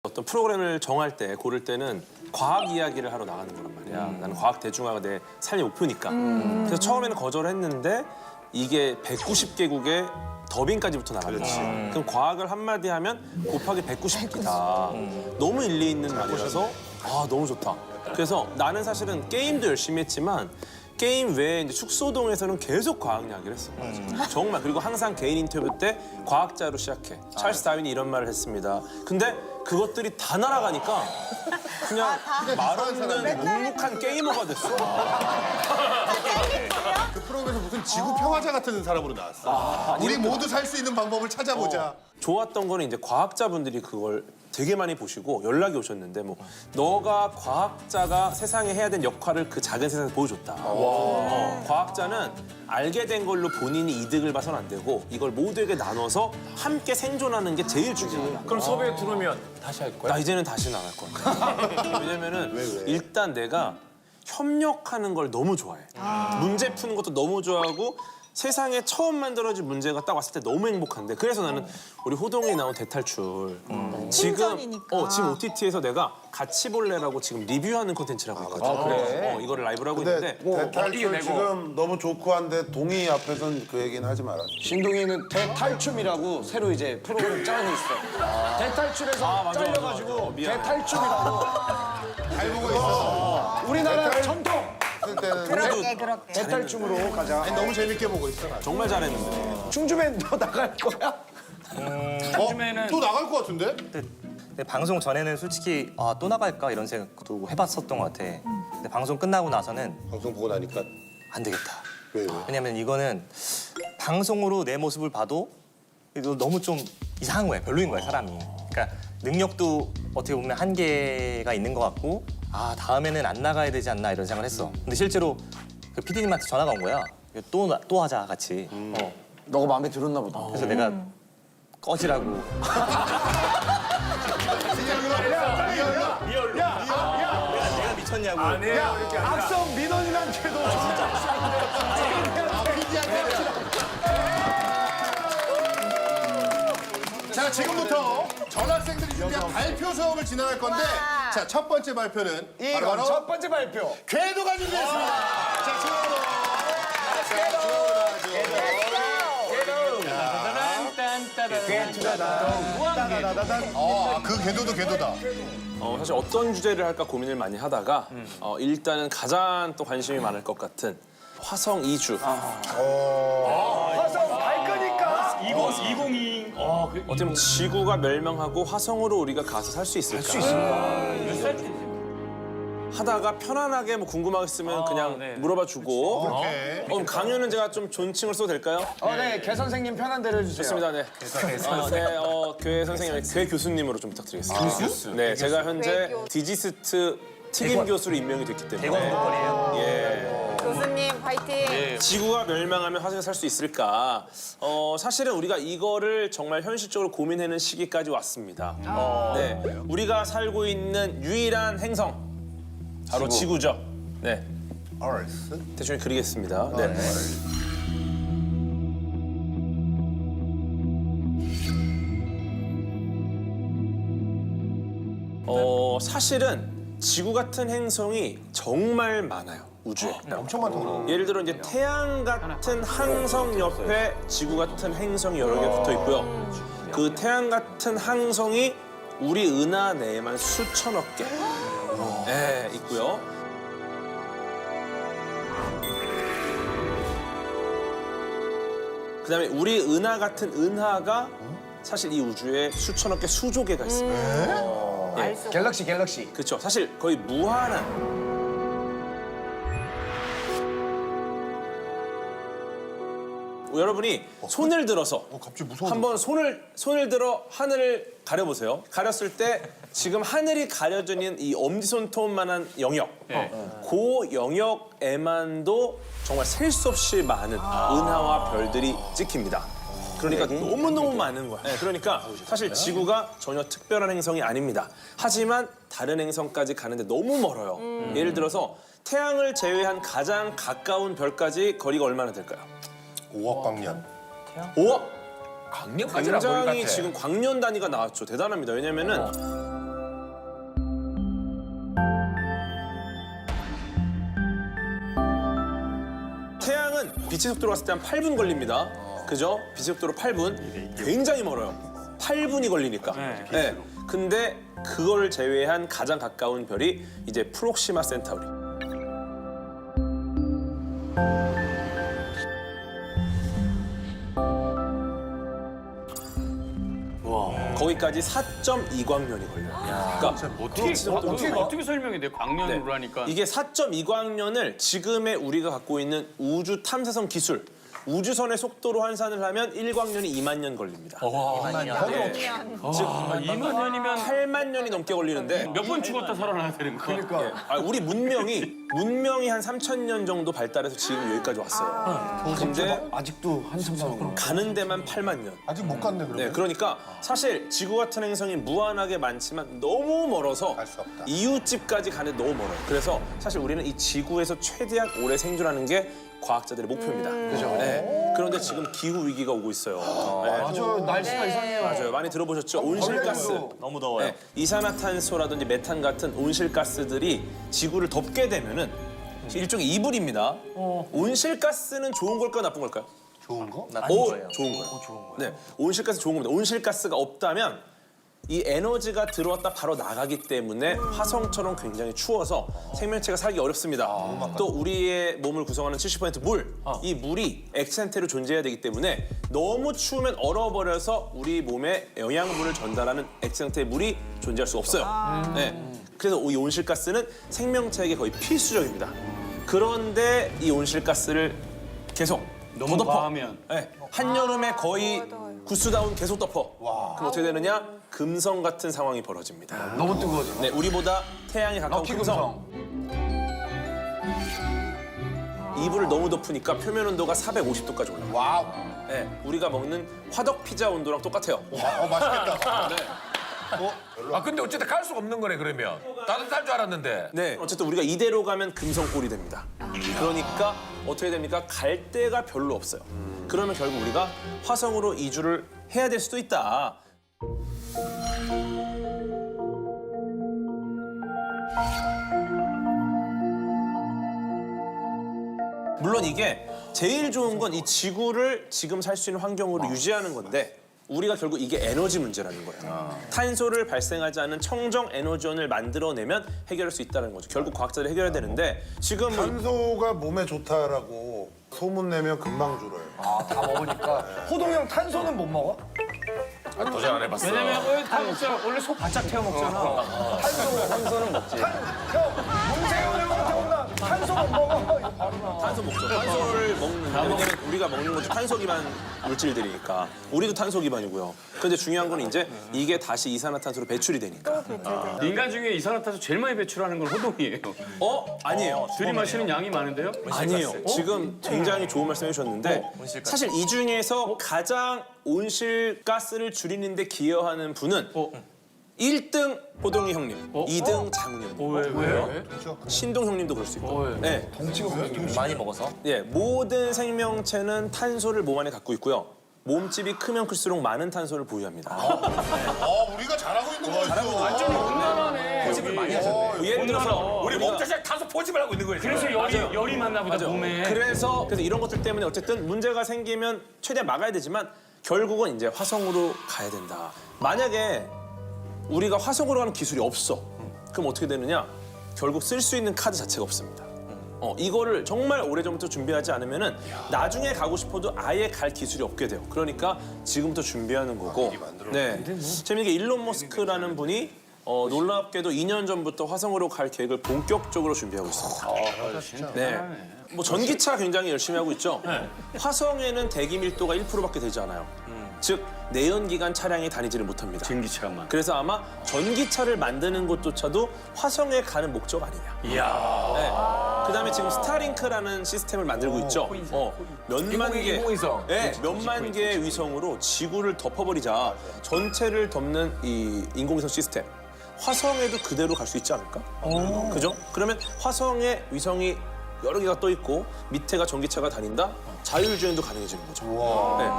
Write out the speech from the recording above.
어떤 프로그램을 정할 때, 고를 때는 과학 이야기를 하러 나가는 거란 말이야. 나는 과학 대중화가 내 삶의 목표니까. 그래서 처음에는 거절했는데 이게 190개국에 더빙까지부터 나가겠지. 그럼 과학을 한마디 하면 곱하기 190기다. 너무 일리 있는 말이라서 아 너무 좋다. 그래서 나는 사실은 게임도 열심히 했지만 게임 외에 이제 축소동에서는 계속 과학 이야기를 했어. 정말. 그리고 항상 개인 인터뷰 때 과학자로 시작해. 찰스 다윈이 이런 말을 했습니다. 근데 그것들이 다 날아가니까 그냥 말 없는 묵묵한 게이머가 됐어. 그 프로그램에서 무슨 지구 평화자 같은 사람으로 나왔어. 우리 모두 살 수 있는 방법을 찾아보자. 좋았던 거는 이제 과학자분들이 그걸 되게 많이 보시고 연락이 오셨는데 뭐 너가 과학자가 세상에 해야 되는 역할을 그 작은 세상에서 보여줬다. 과학자는 알게 된 걸로 본인이 이득을 봐서는 안 되고 이걸 모두에게 나눠서 함께 생존하는 게 제일 중요하다. 그럼 섭외 들어오면 다시 할 거야? 나 이제는 다시는 안 할 거야. 왜냐면은 일단 내가 협력하는 걸 너무 좋아해. 문제 푸는 것도 너무 좋아하고 세상에 처음 만들어진 문제가 딱 왔을 때 너무 행복한데 그래서 나는 우리 호동이 나온 대탈출 지금 OTT에서 내가 같이 볼래라고 지금 리뷰하는 콘텐츠를 하고 있거든. 그래? 이거를 라이브로 하고 근데 있는데 대탈출 지금 너무 좋고 한데 동의 앞에서는 그 얘기는 하지 마라. 신동이는 대탈춤이라고 새로 이제 프로그램 짜고 있어. 대탈출에서 맞아, 잘려가지고 맞아. 미안해. 대탈춤이라고. 잘 보고 있어. 우리나라 전통 했을 때는 그렇게. 대탈춤으로 가자. 아니, 너무 재밌게 보고 있어. 나. 정말 잘했는데 충주맨 너 나갈 거야? 또 나갈 것 같은데? 근데 방송 전에는 솔직히 아, 또 나갈까 이런 생각도 해봤었던 것 같아. 근데 방송 끝나고 나서는 방송 보고 나니까 안 되겠다. 왜? 왜냐면 이거는 방송으로 내 모습을 봐도 이거 너무 좀 이상한 거야. 별로인 거야, 사람이. 그러니까 능력도 어떻게 보면 한계가 있는 것 같고 아, 다음에는 안 나가야 되지 않나 이런 생각을 했어. 근데 실제로 그 PD님한테 전화가 온 거야. 또 하자, 같이. 너가 마음에 들었나 보다. 그래서 내가 꺼지라고. 내가 미쳤냐고. 악성 민원인한테도 자, 지금부터 전학생들이 준비한 발표 수업을 진행할 건데 자, 첫 번째 발표는 바로 첫 번째 발표. 궤도가 준비했습니다. 자, 그 궤도도 궤도다. 사실 어떤 주제를 할까 고민을 많이 하다가 일단은 가장 또 관심이 많을 것 같은 화성 이주. 화성 갈 거니까. 2020. 어떻게 보면 지구가 멸망하고 화성으로 우리가 가서 살 수 있을까? 하다가 편안하게 뭐 궁금하겠으면 그냥 물어봐 주고. 그럼 강연은 제가 좀 존칭을 써도 될까요? 네, 개 선생님 편한 대로 해주세요. 좋습니다. 네. 교회 선생님, 교회 교수님으로 좀 부탁드리겠습니다. 교수? 네, 제가 현재 디지스트 특임 교수로 임명이 됐기 때문에. 대권 보컬이에요. 예. 교수님 파이팅. 지구가 멸망하면 화성에 살 수 있을까? 사실은 우리가 이거를 정말 현실적으로 고민하는 시기까지 왔습니다. 네, 우리가 살고 있는 유일한 행성 바로 지구죠. 네, 대충 그리겠습니다. 네. 사실은 지구 같은 행성이 정말 많아요. 우주에. 엄청 많다. 예를 들어 이제 태양 같은 항성 옆에 지구 같은 행성이 여러 개 붙어 있고요. 그 태양 같은 항성이 우리 은하 내에만 수천억 개 있고요. 그다음에 우리 은하 같은 은하가 사실 이 우주에 수천억 개 수조 개가 있습니다. 갤럭시. 그렇죠. 사실 거의 무한한. 여러분이 손을 들어서 갑자기 무서워. 한번 손을 들어 하늘을 가려보세요. 가렸을 때 지금 하늘이 가려져 있는 이 엄지손톱만한 영역, 그 영역에만도 정말 셀 수 없이 많은 은하와 별들이 찍힙니다. 그러니까 너무너무 많은 거야. 네, 그러니까 사실 지구가 전혀 특별한 행성이 아닙니다. 하지만 다른 행성까지 가는데 너무 멀어요. 예를 들어서 태양을 제외한 가장 가까운 별까지 거리가 얼마나 될까요? 5억 광년. 5억! 강력하지라 보일 굉장히 같아. 지금 광년 단위가 나왔죠. 대단합니다. 왜냐면은 빛의 속도로 갔을 때 한 8분 걸립니다. 그죠? 빛의 속도로 8분. 굉장히 멀어요. 8분이 걸리니까. 네. 근데 그걸 제외한 가장 가까운 별이 이제 프록시마 센타우리. 거기까지 4.2광년이 걸려요. 그러니까 어떻게 설명이 돼? 광년으로 하니까. 이게 4.2광년을 지금의 우리가 갖고 있는 우주 탐사선 기술, 우주선의 속도로 환산을 하면 1광년이 2만 년 걸립니다. 2만 년이면 8만 년이 넘게 걸리는데 몇 번 죽었다 살아나야 되는 거야. 우리 문명이 한 3천 년 정도 발달해서 지금 여기까지 왔어요. 근데 아직도 한참 사는 가는 데만 8만 년. 아직 못 갔네 그러면. 네, 그러니까 사실 지구 같은 행성이 무한하게 많지만 너무 멀어서 갈수 없다. 이웃집까지 가는 데 너무 멀어요. 그래서 사실 우리는 이 지구에서 최대한 오래 생존하는 게 과학자들의 목표입니다. 그죠? 네. 그런데 지금 기후 위기가 오고 있어요. 네. 맞아, 날씨가 이상해요. 맞아요. 많이 들어보셨죠? 온실가스. 너무 더워요. 네, 이산화탄소라든지 메탄 같은 온실가스들이 지구를 덮게 되면은 일종의 이불입니다. 온실가스는 좋은 걸까요, 나쁜 걸까요? 좋은 거? 나쁜 거예요. 좋은 거예요. 네, 온실가스 좋은 겁니다. 온실가스가 없다면 이 에너지가 들어왔다 바로 나가기 때문에 화성처럼 굉장히 추워서 생명체가 살기 어렵습니다. 또 우리의 몸을 구성하는 70% 물, 이 물이 액체 상태로 존재해야 되기 때문에 너무 추우면 얼어버려서 우리 몸에 영양분을 전달하는 액체 상태의 물이 존재할 수 없어요. 네, 그래서 이 온실가스는 생명체에게 거의 필수적입니다. 그런데 이 온실가스를 계속 너무 더 덮어. 과하면. 네, 한여름에 거의 구스다운 계속 덮어. 그럼 어떻게 되느냐? 금성 같은 상황이 벌어집니다. 너무 뜨거워져. 네, 우리보다 태양에 가까운 럭키 금성. 이불을 너무 덮으니까 표면 온도가 450도까지 올라요. 와우. 네, 우리가 먹는 화덕 피자 온도랑 똑같아요. 맛있겠다. 네. 아 근데 어쨌든 갈 수가 없는 거네 그러면. 따뜻할 줄 알았는데. 네, 어쨌든 우리가 이대로 가면 금성골이 됩니다. 그러니까 어떻게 됩니까? 갈 데가 별로 없어요. 그러면 결국 우리가 화성으로 이주를 해야 될 수도 있다. 물론 이게 제일 좋은 건 이 지구를 지금 살 수 있는 환경으로 유지하는 건데 우리가 결국 이게 에너지 문제라는 거예요. 탄소를 발생하지 않는 청정 에너지원을 만들어내면 해결할 수 있다는 거죠. 결국 과학자들이 해결해야 되는데 지금 뭐 탄소가 몸에 좋다라고 소문 내면 금방 줄어요. 다 먹으니까. 호동이 형 탄소는 못 먹어? 아, 도전 안 해봤어. 왜냐면 원래 소 바짝 태워 먹잖아. 탄소는 먹지. 문세윤 형한테 혼나. 탄소 못 먹어. 이거 바로 나와. 탄소 먹죠. 탄소를 먹는데 왜냐면 우리가 먹는 것도 탄소 기반 물질들이니까 우리도 탄소 기반이고요. 그런데 중요한 건 이제 이게 다시 이산화탄소로 배출이 되니까. 인간 중에 이산화탄소 제일 많이 배출하는 건 호동이에요. 아니에요. 들이마시는 양이 많은데요? 아니에요. 지금 굉장히 좋은 말씀 해주셨는데 사실 이 중에서 가장 온실가스를 줄이는 데 기여하는 분은 1등 호동이 형님, 2등 장훈 형님, 왜요? 신동 형님도 그럴 수 있고. 네. 많이 먹어서. 예, 모든 생명체는 탄소를 몸 안에 갖고 있고요. 몸집이 크면 클수록 많은 탄소를 보유합니다. 우리가 잘하고 있는 거였어. 완전히 온난화네. 포집을 많이 하셨네. 예를 들어서 우리 몸 자체가 탄소 포집을 하고 있는 거예요. 지금. 그래서 열이 많나 보다 몸에. 그래서 이런 것들 때문에 어쨌든 문제가 생기면 최대한 막아야 되지만 결국은 이제 화성으로 가야 된다. 만약에 우리가 화성으로 가는 기술이 없어. 그럼 어떻게 되느냐? 결국 쓸 수 있는 카드 자체가 없습니다. 이거를 정말 오래전부터 준비하지 않으면은 나중에 가고 싶어도 아예 갈 기술이 없게 돼요. 그러니까 지금부터 준비하는 거고. 네. 재밌는 게 일론 머스크라는 분이 놀랍게도 2년 전부터 화성으로 갈 계획을 본격적으로 준비하고 있습니다. 네. 뭐 전기차 굉장히 열심히 하고 있죠. 화성에는 대기 밀도가 1%밖에 되지 않아요. 즉 내연기관 차량이 다니지를 못합니다. 전기차만. 그래서 아마 전기차를 만드는 것조차도 화성에 가는 목적 아니냐. 이야. 네. 그다음에 지금 스타링크라는 시스템을 만들고 있죠. 몇만 개, 인공위성. 네, 몇만 개의 위성으로 지구를 덮어버리자 전체를 덮는 이 인공위성 시스템. 화성에도 그대로 갈 수 있지 않을까? 그죠? 그러면 화성에 위성이 여러 개가 떠 있고 밑에가 전기차가 다닌다. 자율주행도 가능해지는 거죠. 네.